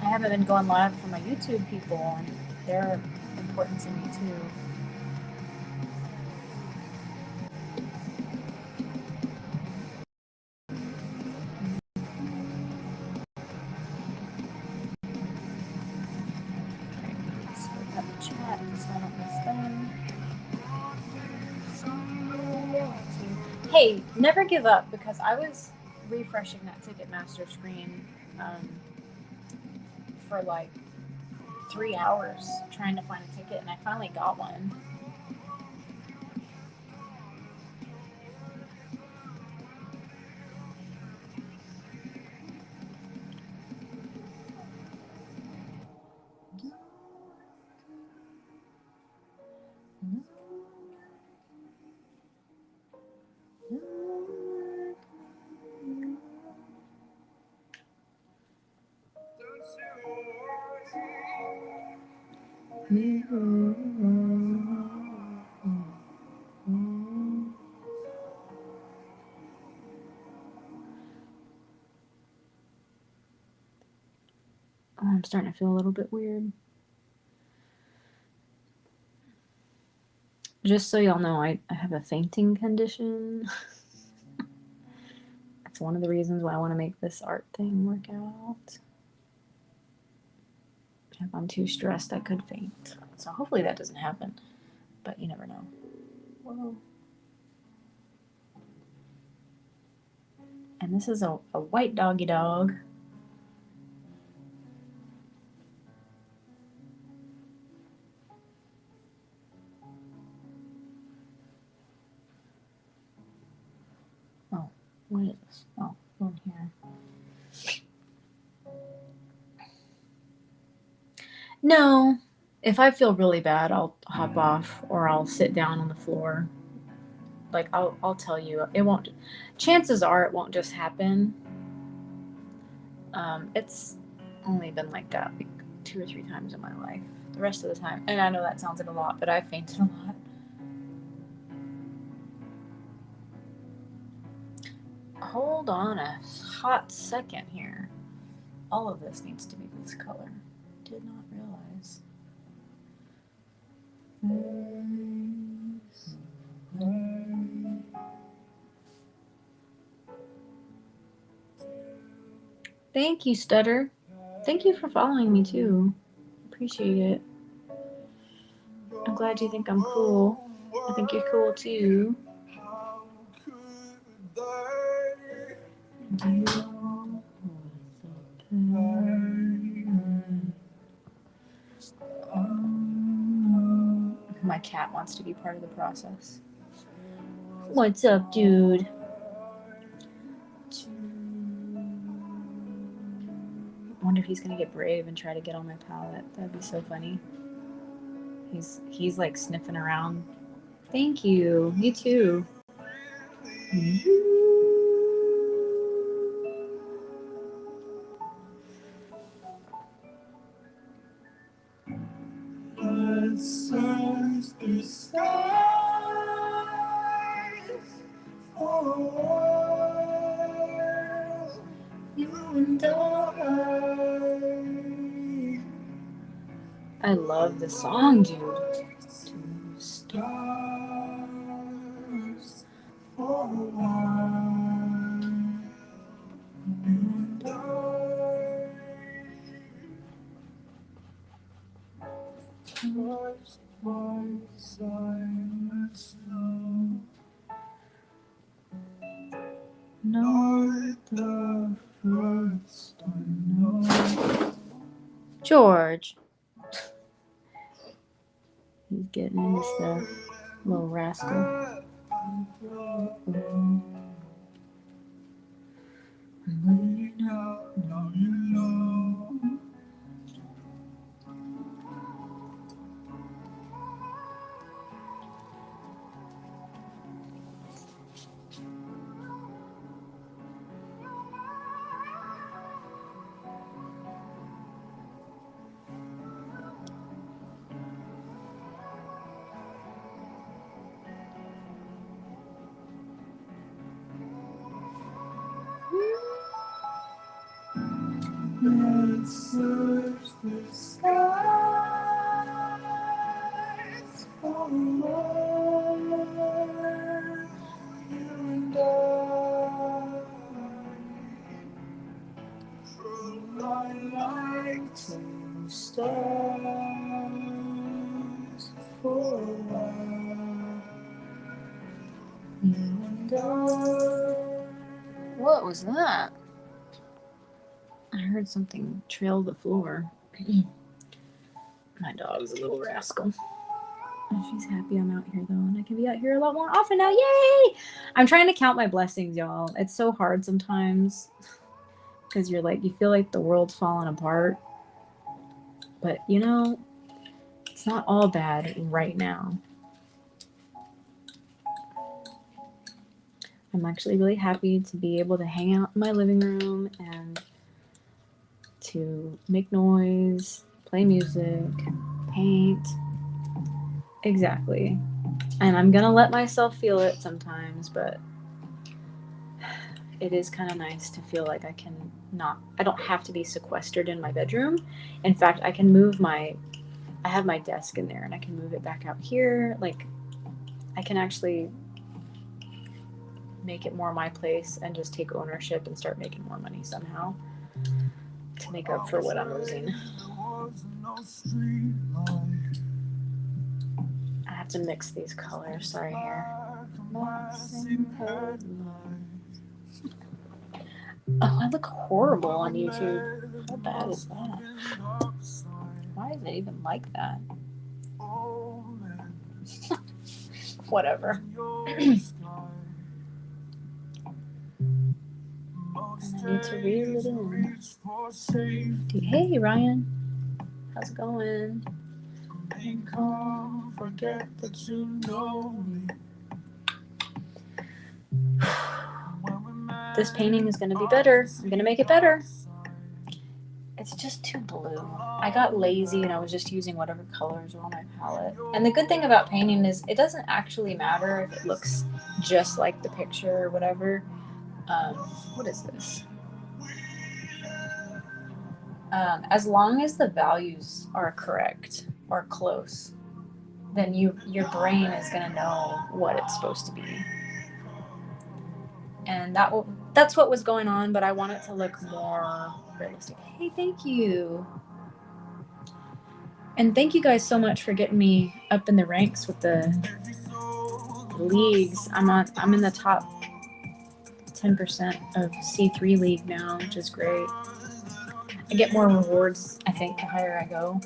I haven't been going live for my YouTube people, and they're important to me too. Let's look up the chat so I don't miss them. Hey, never give up, because I was refreshing that Ticketmaster screen for like 3 hours trying to find a ticket, and I finally got one. Oh, I'm starting to feel a little bit weird. Just so y'all know, I have a fainting condition. That's one of the reasons why I want to make this art thing work out. If I'm too stressed, I could faint. So hopefully that doesn't happen, but you never know. Whoa. And this is a white doggy dog. Oh, what is this? Oh, go in here. No, if I feel really bad, I'll hop off or I'll sit down on the floor. Like I'll tell you, it won't. Chances are it won't just happen. It's only been like that like 2 or 3 times in my life. The rest of the time, and I know that sounds like a lot, but I've fainted a lot. Hold on a hot second here. All of this needs to be this color. Did not realize. Thank you, Stutter. Thank you for following me too. Appreciate it. I'm glad you think I'm cool. I think you're cool too. My cat wants to be part of the process. What's up, dude? I wonder if he's gonna get brave and try to get on my palette. That'd be so funny. He's like sniffing around. Thank you. You too. The skies for you and I love the song, dude. Two stars for a while, you and touched by silent snow. Not the first I know. George. He's getting into stuff. Little rascal. and search the skies for love, you and I. From my light to stars for a while, you and I. What was that? I heard something trail the floor. My dog's a little rascal. She's happy I'm out here though, and I can be out here a lot more often now. Yay! I'm trying to count my blessings, y'all. It's so hard sometimes because you're like, you feel like the world's falling apart. But you know, it's not all bad right now. I'm actually really happy to be able to hang out in my living room and to make noise, play music, paint. Exactly. And I'm gonna let myself feel it sometimes, but it is kind of nice to feel like I don't have to be sequestered in my bedroom. In fact, I have my desk in there and I can move it back out here. Like, I can actually make it more my place and just take ownership and start making more money somehow to make up for what I'm losing. I have to mix these colors. Sorry, here. Oh, I look horrible on YouTube. How bad is that? Why is it even like that? Whatever. And I need to reel it in. Hey, Ryan. How's it going? Forget that you know me. This painting is going to be better. I'm going to make it better. It's just too blue. I got lazy and I was just using whatever colors were on my palette. And the good thing about painting is it doesn't actually matter if it looks just like the picture or whatever. What is this? As long as the values are correct or close, then your brain is going to know what it's supposed to be. And that's what was going on, but I want it to look more realistic. Hey, thank you. And thank you guys so much for getting me up in the ranks with the leagues. I'm in the top 10% of C3 league now, which is great. I get more rewards, I think, the higher I go.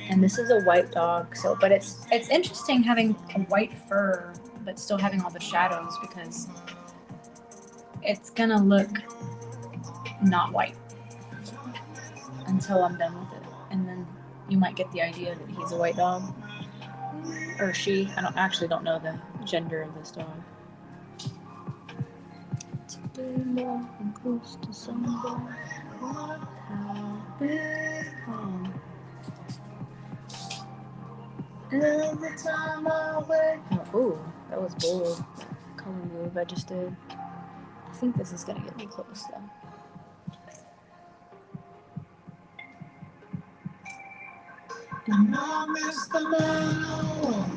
And this is a white dog, but it's interesting having a white fur but still having all the shadows because it's gonna look not white until I'm done with it, and then you might get the idea that he's a white dog or she. I don't know the gender of this dog. To be more close to somebody, what have become? Every time I wake up. Oh, that was bold. Color move I just did. I think this is gonna get me close though. And I miss the moment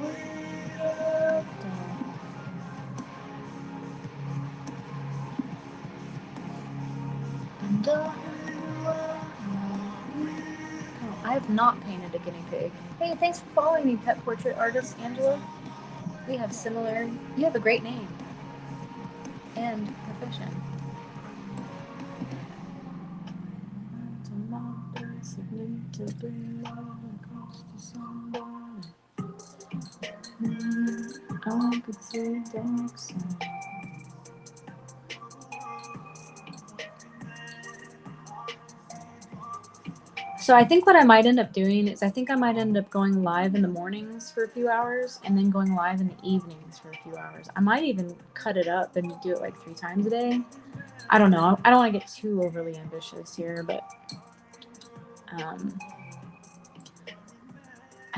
we left on. And I have not painted a guinea pig. Hey, thanks for following me, pet portrait artist Angela. We have similar. You have a great name and profession. I could see dark side. So I think what I might end up doing is I think I might end up going live in the mornings for a few hours and then going live in the evenings for a few hours. I might even cut it up and do it like 3 times a day. I don't know. I don't want to get too overly ambitious here, but I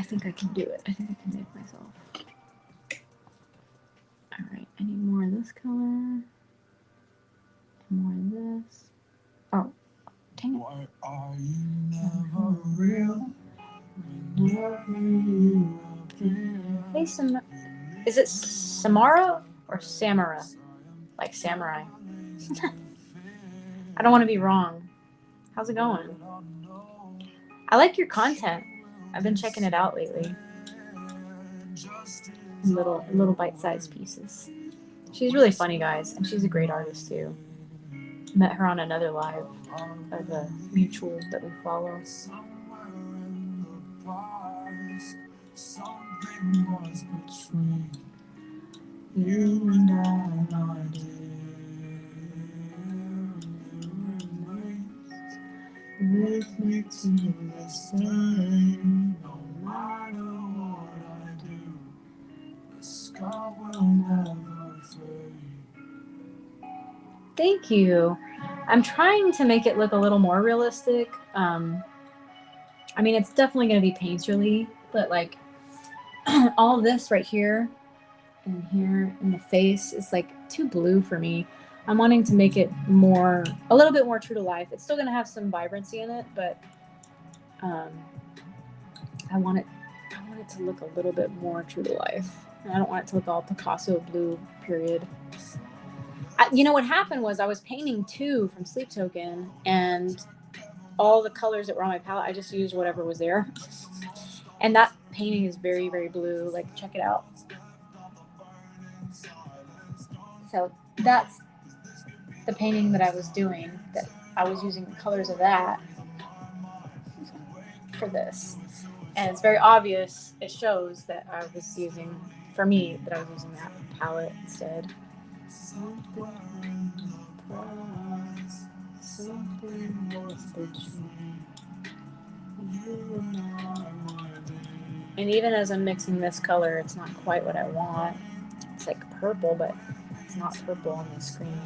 think I can do it. I think I can make myself. All right. I need more of this color. More of this. Oh, dang it. Why are you never real? Whenever you appear. Hey, is it Samara or Samara? Like samurai. I don't want to be wrong. How's it going? I like your content. I've been checking it out lately. Little bite-sized pieces. She's really funny, guys, and she's a great artist too. Met her on another live of a mutual that we follow. Something was between you and I, with me to the same. No matter what I do, the scar will never fade. Thank you. I'm trying to make it look a little more realistic. I mean, it's definitely going to be painterly, but like all this right here and here in the face is like too blue for me. I'm wanting to make it a little bit more true to life. It's still going to have some vibrancy in it, but I want it to look a little bit more true to life. And I don't want it to look all Picasso blue, period. You know what happened was I was painting 2 from Sleep Token, and all the colors that were on my palette, I just used whatever was there. And that painting is very, very blue. Like, check it out. So that's the painting that I was doing, that I was using the colors of that for this. And it's very obvious, it shows that I was using, for me, that I was using that palette instead. And even as I'm mixing this color, it's not quite what I want. It's like purple, but it's not purple on the screen.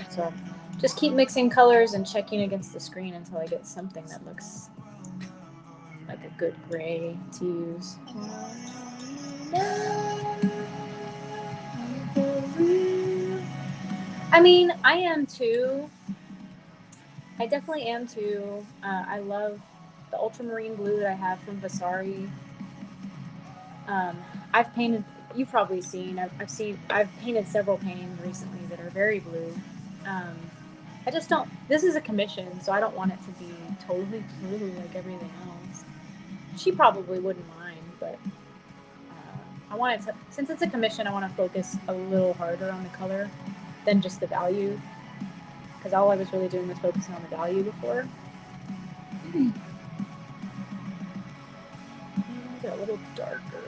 So just keep mixing colors and checking against the screen until I get something that looks like a good gray to use. I mean, I am too. I definitely am too. I love the ultramarine blue that I have from Vasari. I've painted. You've probably seen. I've painted several paintings recently that are very blue. I just don't. This is a commission, so I don't want it to be totally blue like everything else. She probably wouldn't mind, but I want it to. Since it's a commission, I want to focus a little harder on the color than just the value, because all I was really doing was focusing on the value before. Get a little darker.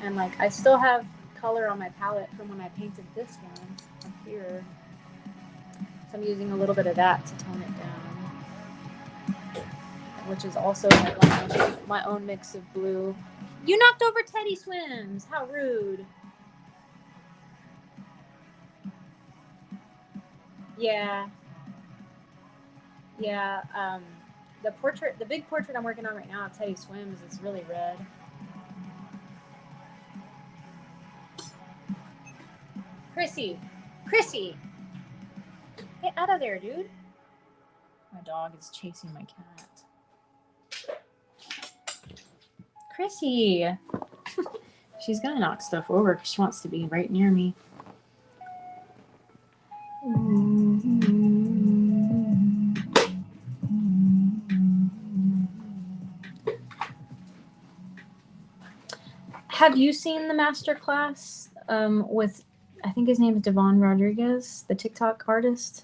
And like I still have color on my palette from when I painted this one up here. So I'm using a little bit of that to tone it down. Which is also my own mix of blue. You knocked over Teddy Swims! How rude. Yeah. Yeah, the big portrait I'm working on right now of Teddy Swims is really red. Chrissy! Get out of there, dude. My dog is chasing my cat. Chrissy! She's gonna knock stuff over because she wants to be right near me. Have you seen the masterclass with, I think his name is Devon Rodriguez, the TikTok artist?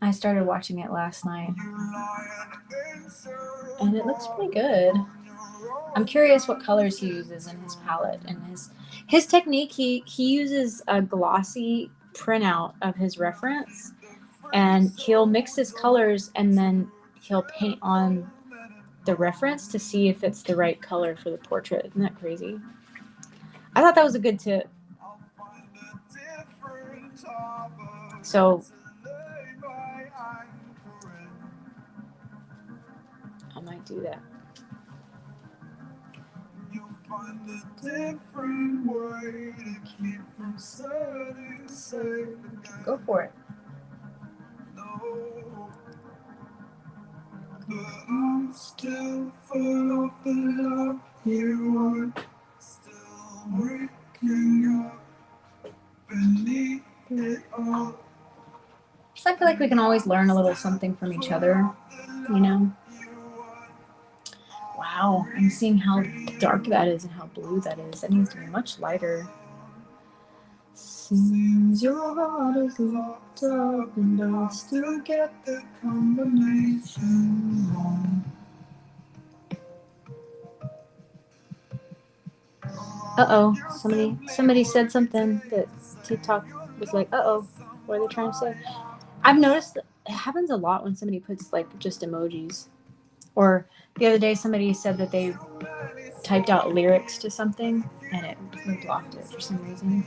I started watching it last night, and it looks pretty good. I'm curious what colors he uses in his palette and his technique. He uses a glossy printout of his reference, and he'll mix his colors and then he'll paint on the reference to see if it's the right color for the portrait. Isn't that crazy? I thought that was a good tip. So I might do that. Find a different way to keep from setting. Go for it. No, but I'm still full of the love you want. Still waking up beneath it all. So I feel like we can always learn a little something from each other, you know? Wow, I'm seeing how dark that is and how blue that is. That needs to be much lighter. Seems your heart is locked up and I'll still get the combination wrong. Uh-oh, somebody said something that TikTok was like, uh-oh, what are they trying to say? I've noticed that it happens a lot when somebody puts like just emojis. Or the other day somebody said that they typed out lyrics to something and it blocked it for some reason.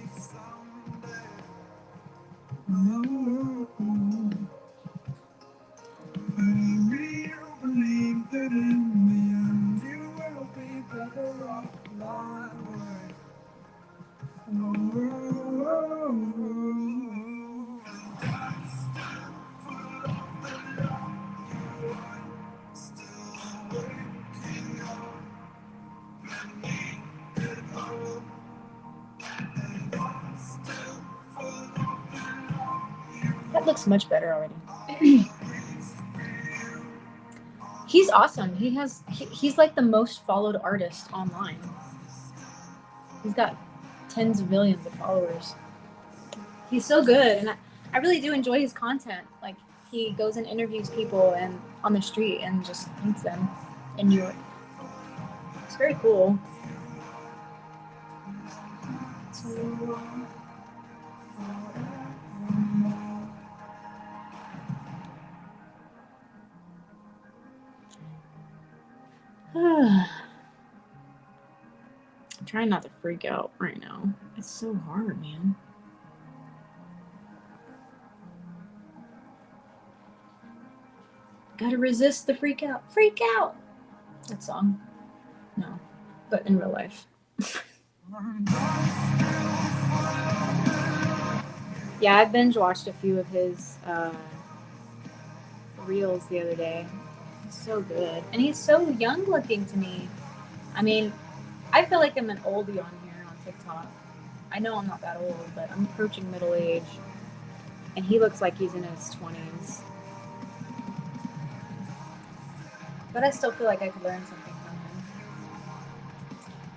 That looks much better already. He's awesome. He's like the most followed artist online. He's got tens of millions of followers. He's so good, and I really do enjoy his content. Like he goes and interviews people and on the street and just meets them in New York. It's very cool. I'm trying not to freak out right now. It's so hard, man. Gotta resist the freak out. Freak out! That song. No. But in real life. Yeah, I binge watched a few of his reels the other day. He's so good. And he's so young looking to me. I mean, I feel like I'm an oldie on here on TikTok. I know I'm not that old, but I'm approaching middle age. And he looks like he's in his 20s. But I still feel like I could learn something from him.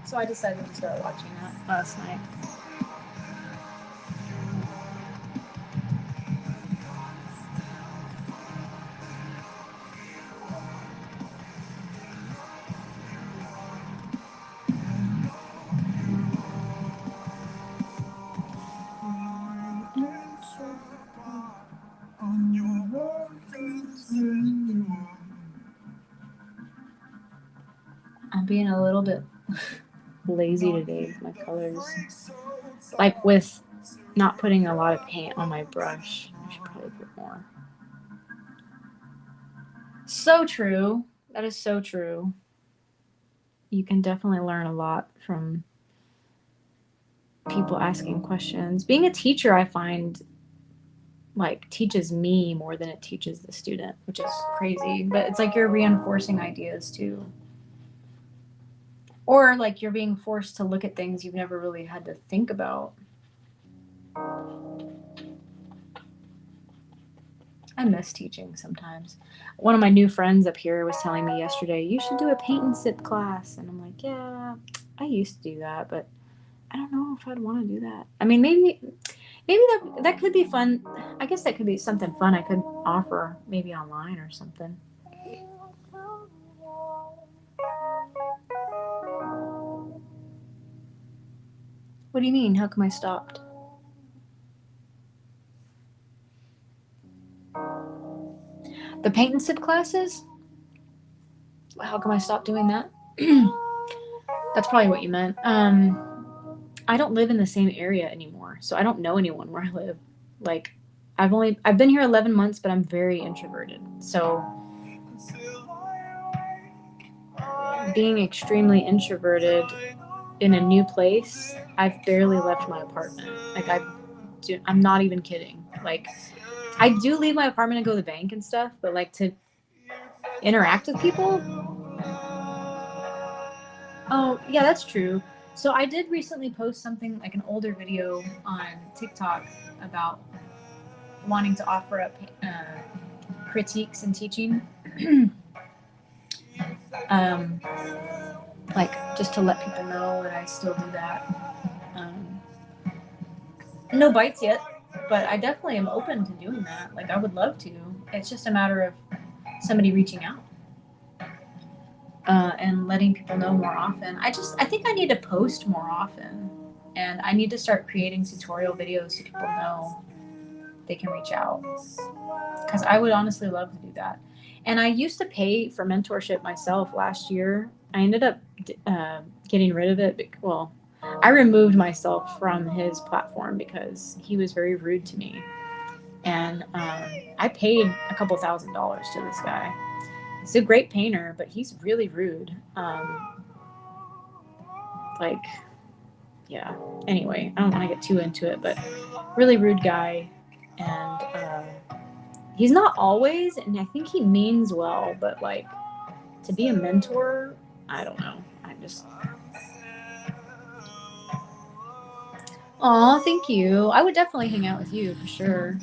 So I decided to start watching that last night. I'm being a little bit lazy today with my colors. Like with not putting a lot of paint on my brush. I should probably put more. So true. That is so true. You can definitely learn a lot from people asking questions. Being a teacher, I find, like, teaches me more than it teaches the student, which is crazy. But it's like you're reinforcing ideas too. Or like you're being forced to look at things you've never really had to think about. I miss teaching sometimes. One of my new friends up here was telling me yesterday, you should do a paint and sip class. And I'm like, yeah, I used to do that, but I don't know if I'd want to do that. I mean, maybe that could be fun. I guess that could be something fun I could offer maybe online or something. What do you mean? How come I stopped? The paint and sip classes? How come I stopped doing that? That's probably what you meant. I don't live in the same area anymore, so I don't know anyone where I live. Like, I've been here 11 months, but I'm very introverted. So being extremely introverted in a new place, I've barely left my apartment. Like, I'm not even kidding. Like, I do leave my apartment and go to the bank and stuff, but like to interact with people. Oh, yeah, that's true. So I did recently post something like an older video on TikTok about wanting to offer up critiques and teaching. Like just to let people know that I still do that. No bites yet, but I definitely am open to doing that. Like I would love to. It's just a matter of somebody reaching out. And letting people know more often. I think I need to post more often, and I need to start creating tutorial videos so people know they can reach out, because I would honestly love to do that. And I used to pay for mentorship myself last year. I ended up getting rid of it. Well, I removed myself from his platform because he was very rude to me, and I paid a couple $1,000s to this guy. He's a great painter, but he's really rude. Yeah. Anyway, I don't want to get too into it, but really rude guy. And he's not always, and I think he means well, but like to be a mentor, I don't know. Aw, thank you. I would definitely hang out with you for sure.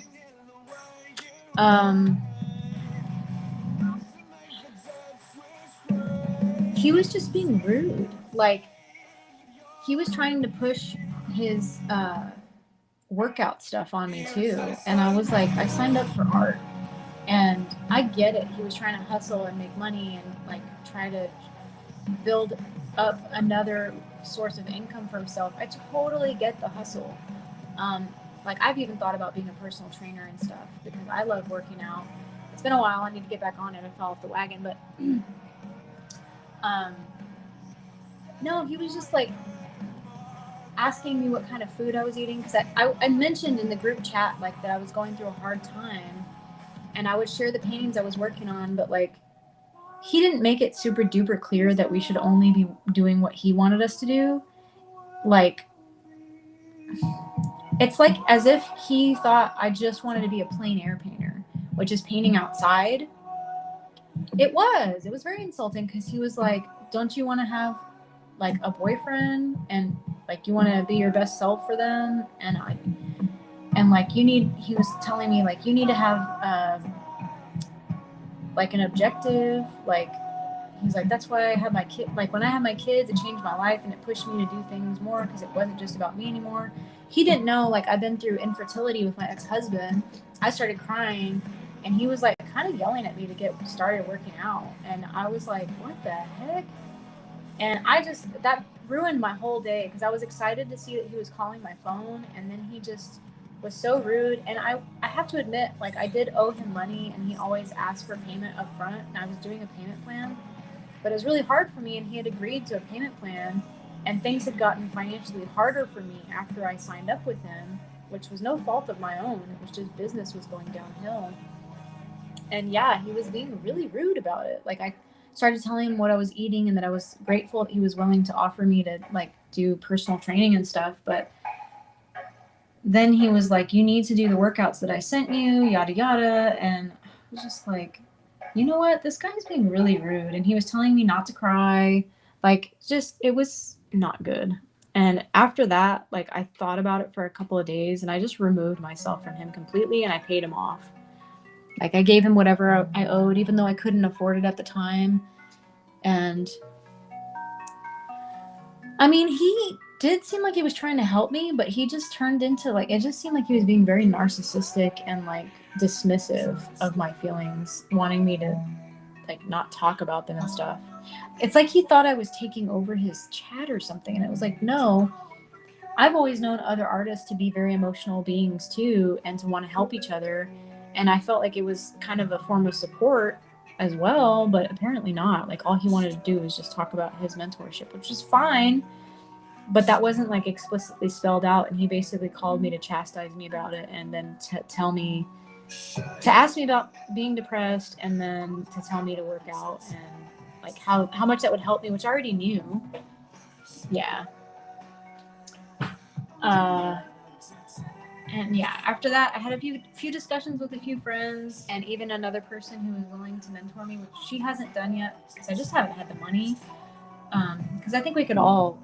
He was just being rude. Like, he was trying to push his workout stuff on me too. And I was like, I signed up for art. And I get it. He was trying to hustle and make money and like try to build up another source of income for himself. I totally get the hustle. Like I've even thought about being a personal trainer and stuff because I love working out. It's been a while. I need to get back on it. I fell off the wagon, but no, he was just like asking me what kind of food I was eating because I mentioned in the group chat like that I was going through a hard time, and I would share the paintings I was working on, but like he didn't make it super duper clear that we should only be doing what he wanted us to do. Like, it's like as if he thought I just wanted to be a plein air painter, which is painting outside. It was very insulting because he was like, don't you want to have like a boyfriend and like you want to be your best self for them? And like he was telling me like you need to have like an objective. Like he's like, that's why I have my kid. Like when I had my kids, it changed my life and it pushed me to do things more because it wasn't just about me anymore. He didn't know like I've been through infertility with my ex-husband. I started crying and he was like kind of yelling at me to get started working out. And I was like, what the heck? And that ruined my whole day because I was excited to see that he was calling my phone, and then he just was so rude. And I have to admit, like I did owe him money and he always asked for payment up front, and I was doing a payment plan, but it was really hard for me, and he had agreed to a payment plan, and things had gotten financially harder for me after I signed up with him, which was no fault of my own. It was just business was going downhill. And yeah, he was being really rude about it. Like I started telling him what I was eating and that I was grateful that he was willing to offer me to like do personal training and stuff. But then he was like, you need to do the workouts that I sent you, yada, yada. And I was just like, you know what? This guy's being really rude. And he was telling me not to cry. Like just, it was not good. And after that, like I thought about it for a couple of days and I just removed myself from him completely and I paid him off. Like I gave him whatever I owed, even though I couldn't afford it at the time. And I mean, he did seem like he was trying to help me, but he just turned into like, it just seemed like he was being very narcissistic and like dismissive of my feelings, wanting me to like not talk about them and stuff. It's like he thought I was taking over his chat or something. And it was like, no, I've always known other artists to be very emotional beings too, and to want to help each other. And I felt like it was kind of a form of support as well, but apparently not. Like all he wanted to do was just talk about his mentorship, which is fine, but that wasn't like explicitly spelled out. And he basically called me to chastise me about it, and then to ask me about being depressed, and then to tell me to work out and like how much that would help me, which I already knew. Yeah. And yeah, after that, I had a few discussions with a few friends, and even another person who was willing to mentor me, which she hasn't done yet because I just haven't had the money. Because I think we could all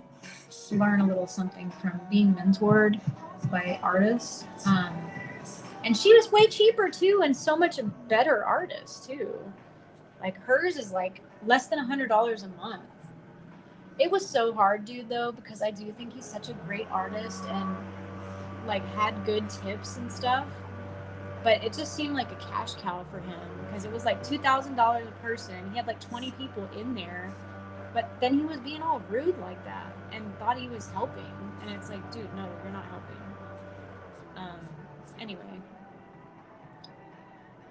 learn a little something from being mentored by artists. And she was way cheaper too, and so much a better artist too. Like hers is like less than $100 a month. It was so hard, dude, though, because I do think he's such a great artist and like had good tips and stuff. But it just seemed like a cash cow for him because it was like $2,000 a person. He had like 20 people in there, but then he was being all rude like that and thought he was helping. And it's like, dude, no, you're not helping. Anyway,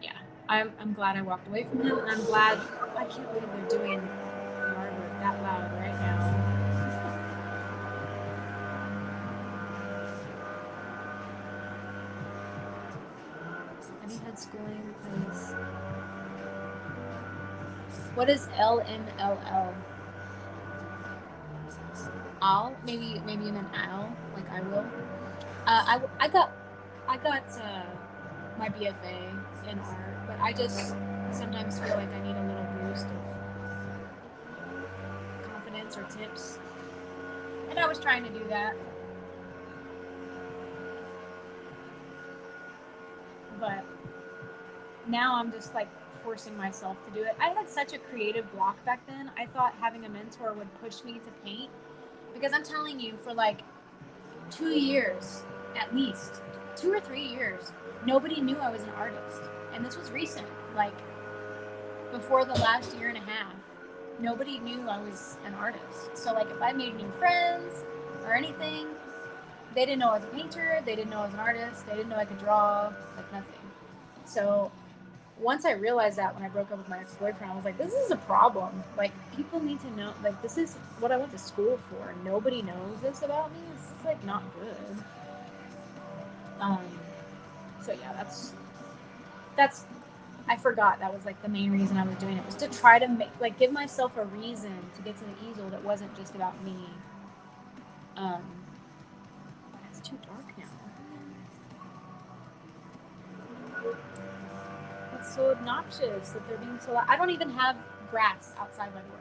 yeah, I'm glad I walked away from him, and I'm glad. I can't believe they're doing yard work that loud right now. Have you had schooling? Because what is LMLL? I'll maybe you meant I'll, like I will. I got my BFA in art, but I just sometimes feel like I need a little boost of confidence or tips, and I was trying to do that, but now I'm just like forcing myself to do it. I had such a creative block back then. I thought having a mentor would push me to paint, because I'm telling you, for like 2 years, at least 2 or 3 years, nobody knew I was an artist. And this was recent, like before the last year and a half, nobody knew I was an artist. So like if I made new friends or anything, they didn't know I was a painter, they didn't know I was an artist, they didn't know I could draw, like nothing. So once I realized that when I broke up with my ex-boyfriend, I was like, this is a problem. Like, people need to know, like, this is what I went to school for. Nobody knows this about me. This is, like, not good. So yeah, that's, I forgot that was, like, the main reason I was doing it, was to try to make, like, give myself a reason to get to the easel that wasn't just about me. It's too dark now. It's so obnoxious that they're being so loud. I don't even have grass outside my door.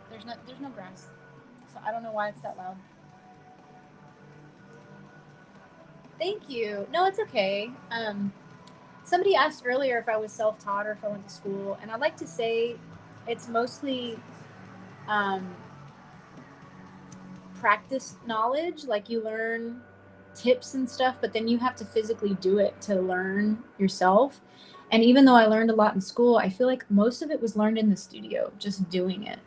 There's no grass. So I don't know why it's that loud. Thank you. No, it's okay. Somebody asked earlier if I was self-taught or if I went to school, and I'd like to say it's mostly practice knowledge. Like, you learn tips and stuff, but then you have to physically do it to learn yourself. And even though I learned a lot in school, I feel like most of it was learned in the studio, just doing it.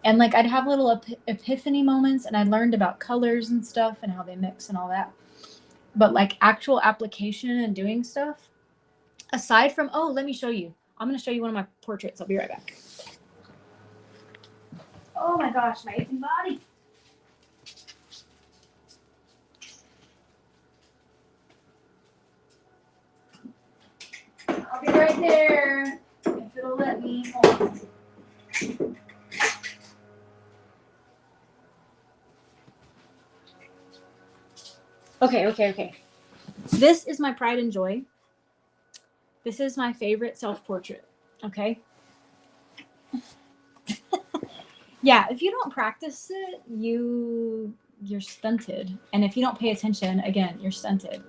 And like, I'd have little epiphany moments, and I learned about colors and stuff and how they mix and all that. But like actual application and doing stuff, aside from, oh, let me show you. I'm going to show you one of my portraits. I'll be right back. Oh my gosh, my aching body. I'll be right there if it'll let me. Hold on. Okay. This is my pride and joy. This is my favorite self-portrait. Okay. Yeah, if you don't practice it, you're stunted. And if you don't pay attention, again, you're stunted.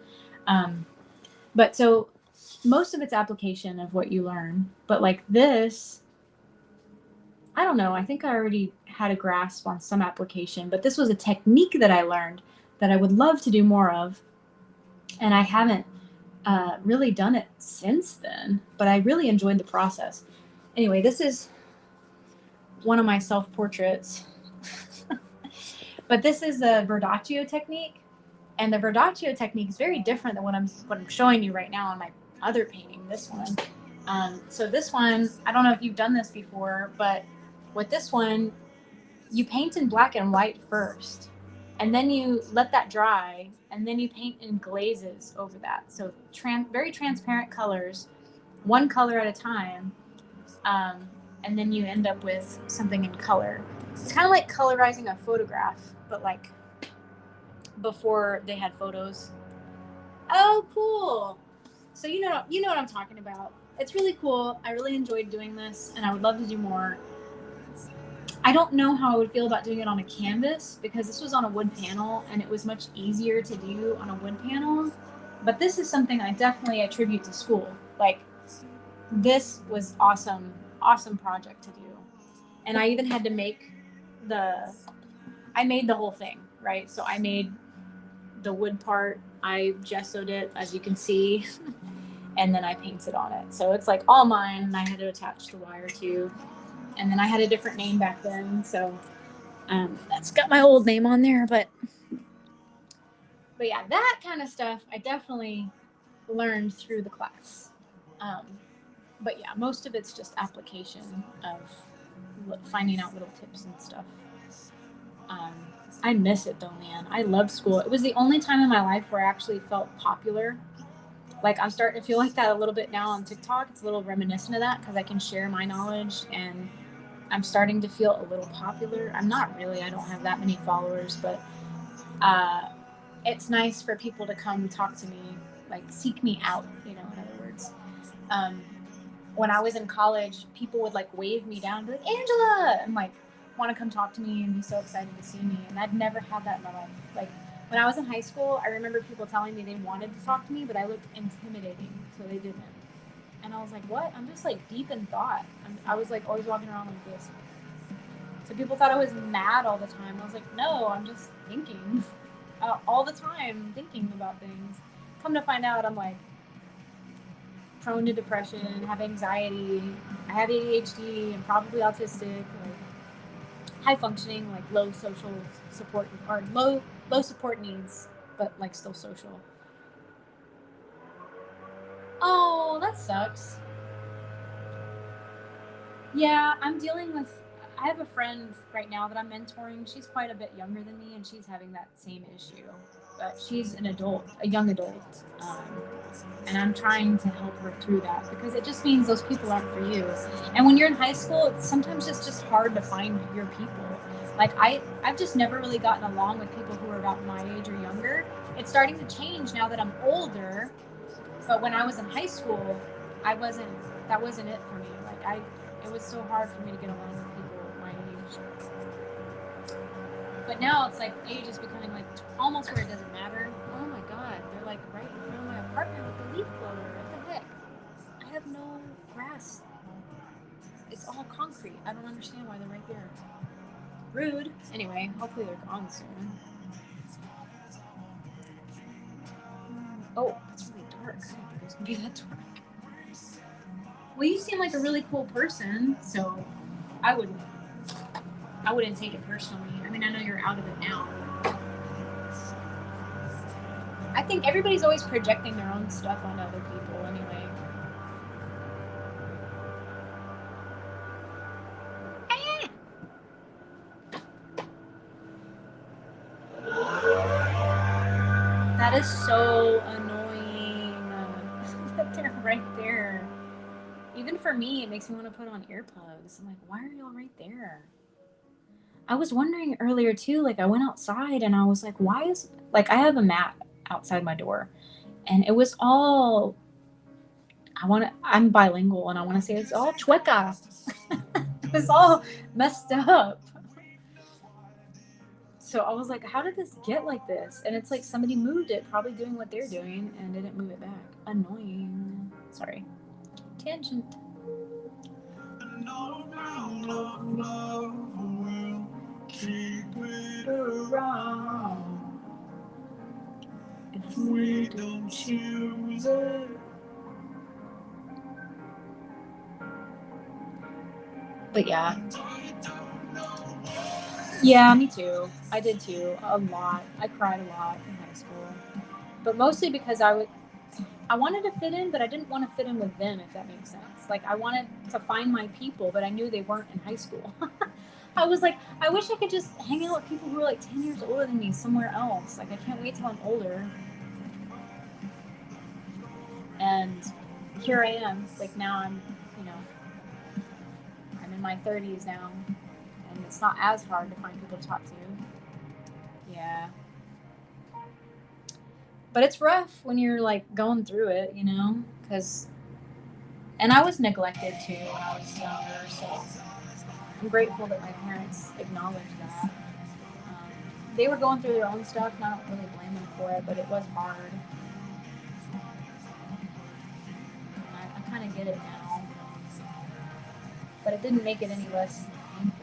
But so most of it's application of what you learn. But like this, I don't know. I think I already had a grasp on some application, but this was a technique that I learned that I would love to do more of. And I haven't really done it since then, but I really enjoyed the process. Anyway, this is one of my self-portraits. But this is a Verdaccio technique. And the Verdaccio technique is very different than what I'm showing you right now on my other painting, this one. So this one, I don't know if you've done this before, but with this one, you paint in black and white first, and then you let that dry, and then you paint in glazes over that. So very transparent colors, one color at a time, and then you end up with something in color. It's kind of like colorizing a photograph, but like before they had photos. Oh, cool! So you know what I'm talking about. It's really cool. I really enjoyed doing this, and I would love to do more. I don't know how I would feel about doing it on a canvas because this was on a wood panel and it was much easier to do on a wood panel. But this is something I definitely attribute to school. Like, this was awesome project to do. And I even had to make I made the whole thing, right? So I made the wood part, I gessoed it, as you can see, and then I painted on it. So it's like all mine, and I had to attach the wire to. And then I had a different name back then, so that's got my old name on there. But yeah, that kind of stuff I definitely learned through the class. But yeah, most of it's just application of finding out little tips and stuff. I miss it though, man. I love school. It was the only time in my life where I actually felt popular. Like, I'm starting to feel like that a little bit now on TikTok. It's a little reminiscent of that because I can share my knowledge, and I'm starting to feel a little popular. I'm not really. I don't have that many followers, but it's nice for people to come talk to me, like seek me out, in other words. When I was in college, people would like wave me down and be like, Angela, and like want to come talk to me and be so excited to see me. And I'd never had that in my life. Like, when I was in high school, I remember people telling me they wanted to talk to me, but I looked intimidating, so they didn't. And I was like, what? I'm just like deep in thought. I was like always walking around like this. So people thought I was mad all the time. I was like, no, I'm just thinking all the time, thinking about things. Come to find out, I'm like prone to depression, have anxiety, I have ADHD, and probably autistic, like high functioning, like low social support, or low support needs, but like still social. Oh, that sucks. Yeah, I have a friend right now that I'm mentoring. She's quite a bit younger than me, and she's having that same issue. But she's an adult, a young adult. And I'm trying to help her through that because it just means those people aren't for you. And when you're in high school, it's sometimes just hard to find your people. Like, I've just never really gotten along with people who are about my age or younger. It's starting to change now that I'm older. But when I was in high school, that wasn't it for me. Like, it was so hard for me to get along with people my age. But now it's like age is becoming like almost where it doesn't matter. Oh my god, they're like right in front of my apartment with the leaf blower. What the heck? I have no grass. It's all concrete. I don't understand why they're right there. Rude. Anyway, hopefully they're gone soon. Oh, it's really dark. I didn't think it was gonna be that dark. Well, you seem like a really cool person, so I wouldn't take it personally. I mean, I know you're out of it now. I think everybody's always projecting their own stuff onto other people anyway. That is so annoying that they're right there. Even for me, it makes me want to put on earplugs. I'm like, why are y'all right there? I was wondering earlier too, like I went outside and I was like, why is, like, I have a mat outside my door and it was all, I'm bilingual and I want to say it's all chueca. It's all messed up. So I was like, how did this get like this? And it's like somebody moved it, probably doing what they're doing, and didn't move it back. Annoying. Sorry. Tangent. Keep it around if we don't choose it. But yeah. Yeah, me too. I did too. A lot. I cried a lot in high school. but mostly because I wanted to fit in, but I didn't want to fit in with them, if that makes sense. Like, I wanted to find my people, but I knew they weren't in high school. I was like, I wish I could just hang out with people who are like 10 years older than me somewhere else. Like, I can't wait till I'm older. And here I am. Like, now I'm, you know, I'm in my 30s now. And it's not as hard to find people to talk to. Yeah. But it's rough when you're like going through it, you know? And I was neglected too when I was younger. So I'm grateful that my parents acknowledged that. They were going through their own stuff, and I don't really blame them for it, but it was hard. And I kind of get it now. But it didn't make it any less painful.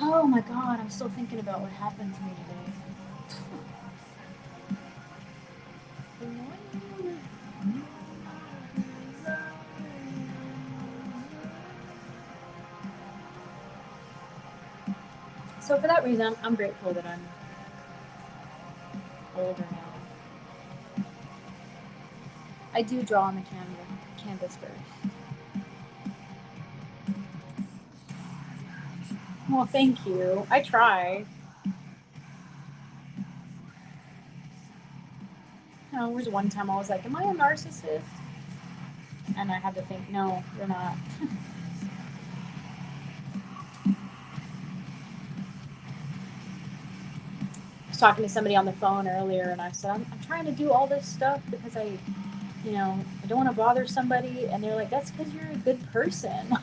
Oh my god, I'm still thinking about what happened to me today. So for that reason, I'm grateful that I'm older now. I do draw on the canvas first. Well, thank you. I try. You know, there was one time I was like, am I a narcissist? And I had to think, no, you're not. I was talking to somebody on the phone earlier, and I said, I'm trying to do all this stuff because I don't want to bother somebody. And they're like, that's because you're a good person.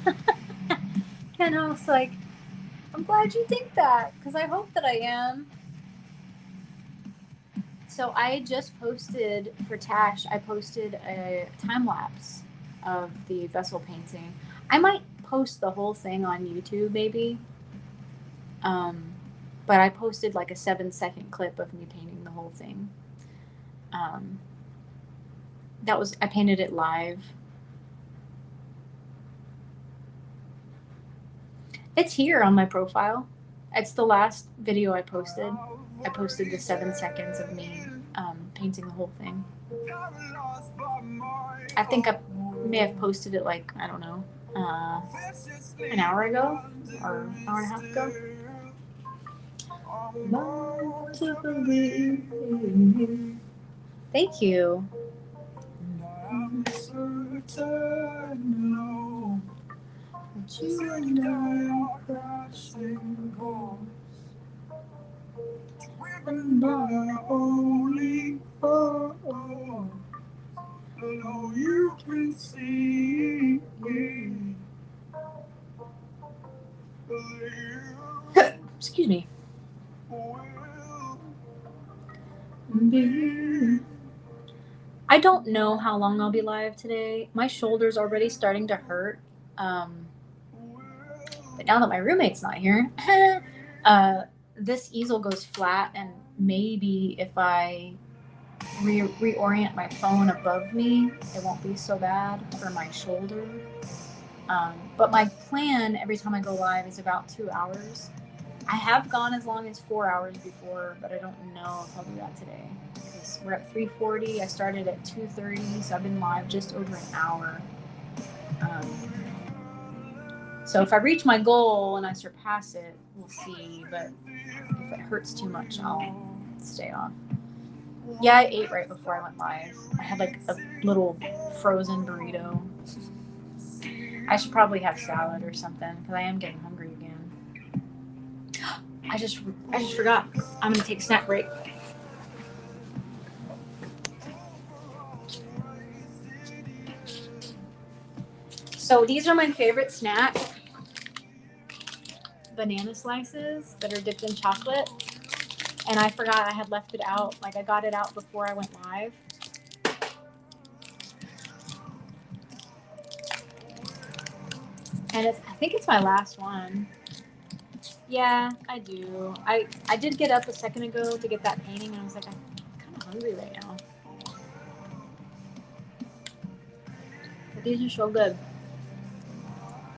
And I was like, I'm glad you think that, because I hope that I am. So I just posted for Tash, I posted a time lapse of the vessel painting. I might post the whole thing on YouTube maybe. But I posted like a 7-second clip of me painting the whole thing. I painted it live. It's here on my profile. It's the last video I posted. I posted the 7 seconds of me painting the whole thing. I think I may have posted it like, I don't know, an hour ago or an hour and a half ago. Thank you. You can see me. Excuse me. I don't know how long I'll be live today. My shoulder's already starting to hurt. But now that my roommate's not here, this easel goes flat, and maybe if I reorient my phone above me, it won't be so bad for my shoulder. But my plan every time I go live is about 2 hours. I have gone as long as 4 hours before, but I don't know if I'll do that today. Because we're at 3:40. I started at 2:30, so I've been live just over an hour. So if I reach my goal and I surpass it, we'll see. But if it hurts too much, I'll stay off. Yeah, I ate right before I went live. I had like a little frozen burrito. I should probably have salad or something because I am getting hungry again. I just forgot. I'm gonna take a snack break. So these are my favorite snacks. Banana slices that are dipped in chocolate. And I forgot I had left it out. Like I got it out before I went live. And I think it's my last one. Yeah, I do. I did get up a second ago to get that painting, and I was like, I'm kind of hungry right now. But these are so good.